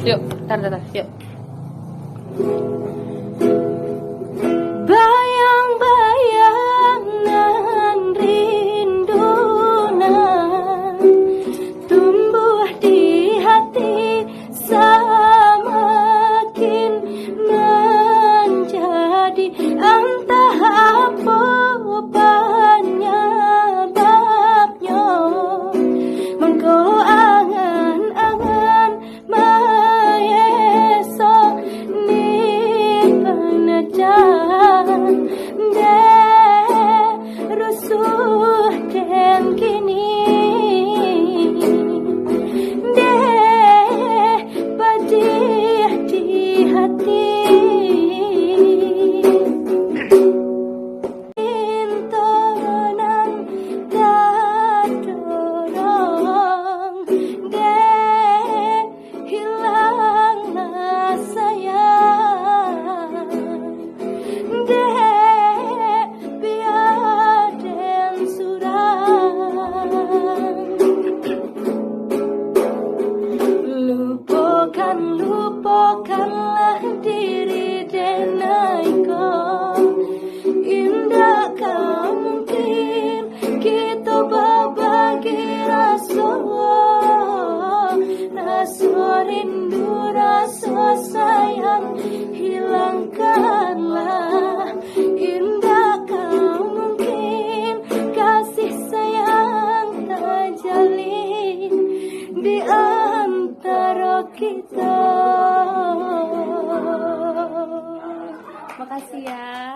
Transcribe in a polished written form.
Yuk, tar, yuk. Bayang-bayangan rindunan tumbuh di hati semakin menjadi entah apa penyebabnya. Mengko angan-angan maesok ni penejan de rusuh dan kini de pedih di hati. Intonan terdorong de hilang sayang de biar dan surang. Lupakanlah diri denaiko. Indakkah mungkin kita berbagi rasa rindu, rasa sayang, hilangkanlah. Indakkah mungkin kasih sayang terjalin di antara kita. Makasih ya.